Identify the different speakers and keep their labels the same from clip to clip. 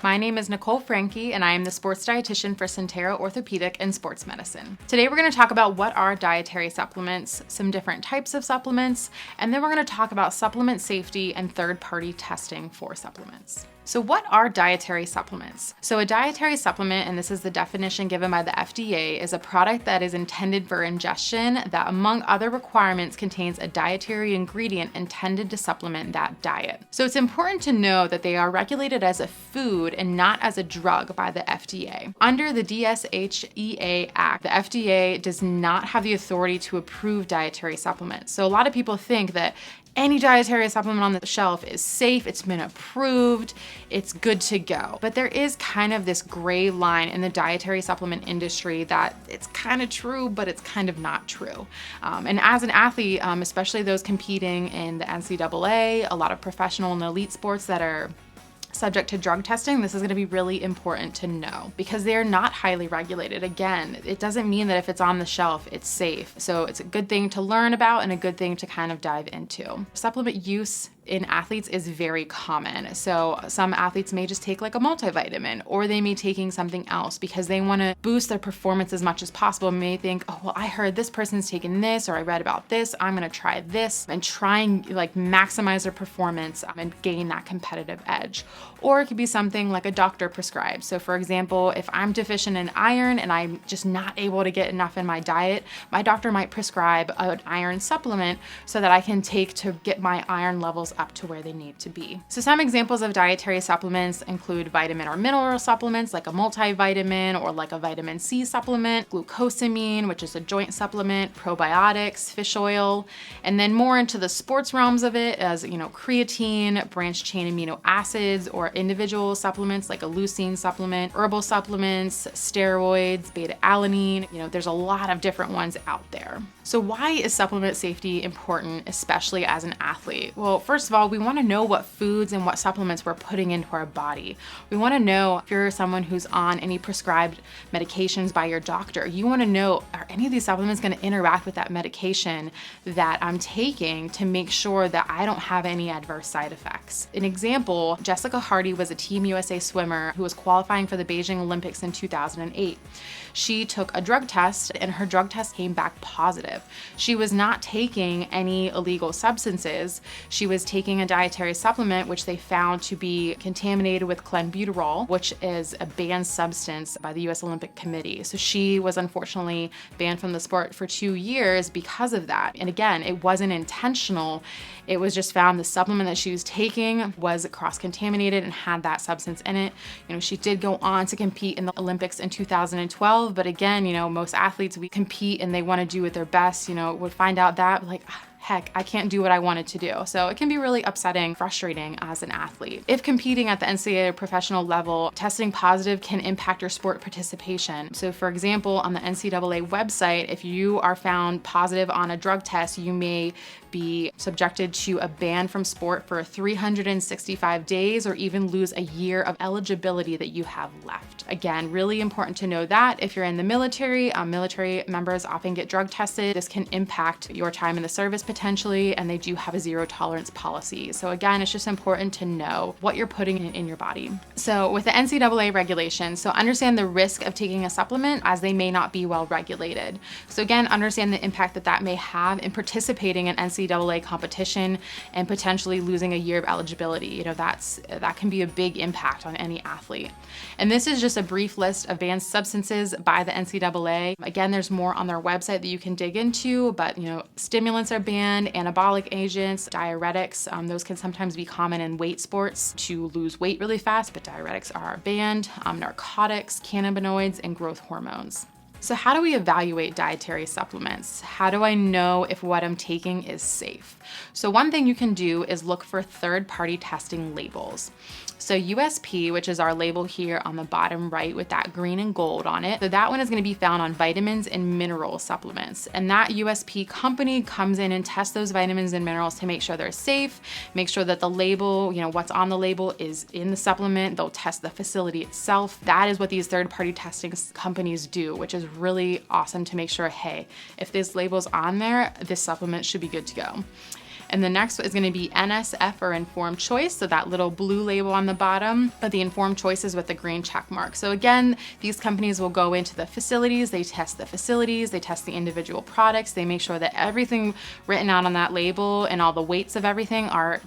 Speaker 1: My name is Nicole Franke, and I am the sports dietitian for Sentara Orthopedic and Sports Medicine. Today we're going to talk about what are dietary supplements, some different types of supplements, and then we're going to talk about supplement safety and third-party testing for supplements. So what are dietary supplements? So a dietary supplement, and this is the definition given by the FDA, is a product that is intended for ingestion that, among other requirements, contains a dietary ingredient intended to supplement that diet. So it's important to know that they are regulated as a food and not as a drug by the FDA. Under the DSHEA Act, the FDA does not have the authority to approve dietary supplements. So a lot of people think that any dietary supplement on the shelf is safe, it's been approved, it's good to go. But there is kind of this gray line in the dietary supplement industry that it's kind of true, but it's kind of not true. And as an athlete, especially those competing in the NCAA, a lot of professional and elite sports that are subject to drug testing, this is going to be really important to know because they're not highly regulated. Again, it doesn't mean that if it's on the shelf, it's safe. So it's a good thing to learn about and a good thing to kind of dive into. Supplement use in athletes is very common. So some athletes may just take like a multivitamin, or they may be taking something else because they want to boost their performance as much as possible. May think, oh, well, I heard this person's taking this, or I read about this, I'm going to try this, and try and like maximize their performance and gain that competitive edge. Or it could be something like a doctor prescribed. So for example, if I'm deficient in iron and I'm just not able to get enough in my diet, my doctor might prescribe an iron supplement so that I can take to get my iron levels up to where they need to be. So some examples of dietary supplements include vitamin or mineral supplements like a multivitamin or like a vitamin C supplement, glucosamine, which is a joint supplement, probiotics, fish oil, and then more into the sports realms of it as, creatine, branched chain amino acids, or individual supplements like a leucine supplement, herbal supplements, steroids, beta-alanine. There's a lot of different ones out there. So why is supplement safety important, especially as an athlete? Well, first of all, we want to know what foods and what supplements we're putting into our body. We want to know if you're someone who's on any prescribed medications by your doctor. You want to know, are any of these supplements going to interact with that medication that I'm taking to make sure that I don't have any adverse side effects? An example, Jessica Hardy was a Team USA swimmer who was qualifying for the Beijing Olympics in 2008. She took a drug test and her drug test came back positive. She was not taking any illegal substances. She was taking a dietary supplement which they found to be contaminated with clenbuterol, which is a banned substance by the US Olympic Committee. So she was unfortunately banned from the sport for 2 years because of that. And again, it wasn't intentional. It was just found the supplement that she was taking was cross-contaminated and had that substance in it. She did go on to compete in the Olympics in 2012, but again, most athletes, we compete and they want to do it their best, would find out that like, heck, I can't do what I wanted to do. So it can be really upsetting, frustrating as an athlete. If competing at the NCAA professional level, testing positive can impact your sport participation. So for example, on the NCAA website, if you are found positive on a drug test, you may be subjected to a ban from sport for 365 days or even lose a year of eligibility that you have left. Again, really important to know that if you're in the military, military members often get drug tested. This can impact your time in the service potentially, and they do have a zero tolerance policy. So again, it's just important to know what you're putting in your body. So with the NCAA regulations, so understand the risk of taking a supplement as they may not be well regulated. So again, understand the impact that may have in participating in NCAA competition and potentially losing a year of eligibility. That can be a big impact on any athlete. And this is just a brief list of banned substances by the NCAA. Again, there's more on their website that you can dig into, but stimulants are banned, anabolic agents, diuretics. Those can sometimes be common in weight sports to lose weight really fast, but diuretics are banned. Narcotics, cannabinoids, and growth hormones. So how do we evaluate dietary supplements? How do I know if what I'm taking is safe? So one thing you can do is look for third-party testing labels. So USP, which is our label here on the bottom right with that green and gold on it, so that one is going to be found on vitamins and mineral supplements. And that USP company comes in and tests those vitamins and minerals to make sure they're safe, make sure that the label, what's on the label is in the supplement. They'll test the facility itself. That is what these third-party testing companies do, which is really awesome to make sure, hey, if this label's on there, this supplement should be good to go. And the next is going to be NSF or informed choice. So that little blue label on the bottom, but the informed choice is with the green check mark. So again, these companies will go into the facilities, they test the facilities, they test the individual products, they make sure that everything written out on that label and all the weights of everything are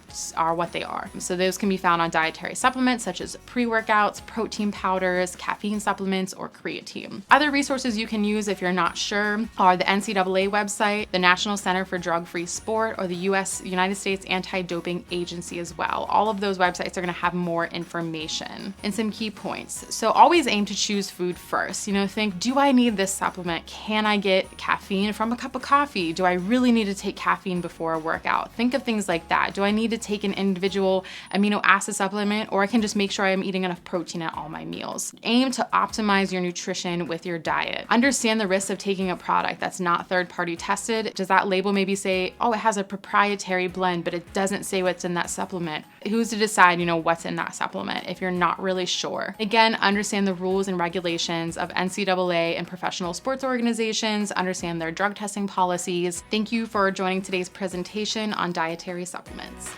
Speaker 1: what they are. So those can be found on dietary supplements such as pre-workouts, protein powders, caffeine supplements, or creatine. Other resources you can use if you're not sure are the NCAA website, the National Center for Drug-Free Sport, or the United States Anti-Doping Agency as well. All of those websites are going to have more information. And some key points. So always aim to choose food first. Think, do I need this supplement? Can I get caffeine from a cup of coffee? Do I really need to take caffeine before a workout? Think of things like that. Do I need to take an individual amino acid supplement, or I can just make sure I'm eating enough protein at all my meals? Aim to optimize your nutrition with your diet. Understand the risks of taking a product that's not third-party tested. Does that label maybe say, oh, it has a proprietary blend, but it doesn't say what's in that supplement? Who's to decide, what's in that supplement if you're not really sure? Again, understand the rules and regulations of NCAA and professional sports organizations, understand their drug testing policies. Thank you for joining today's presentation on dietary supplements.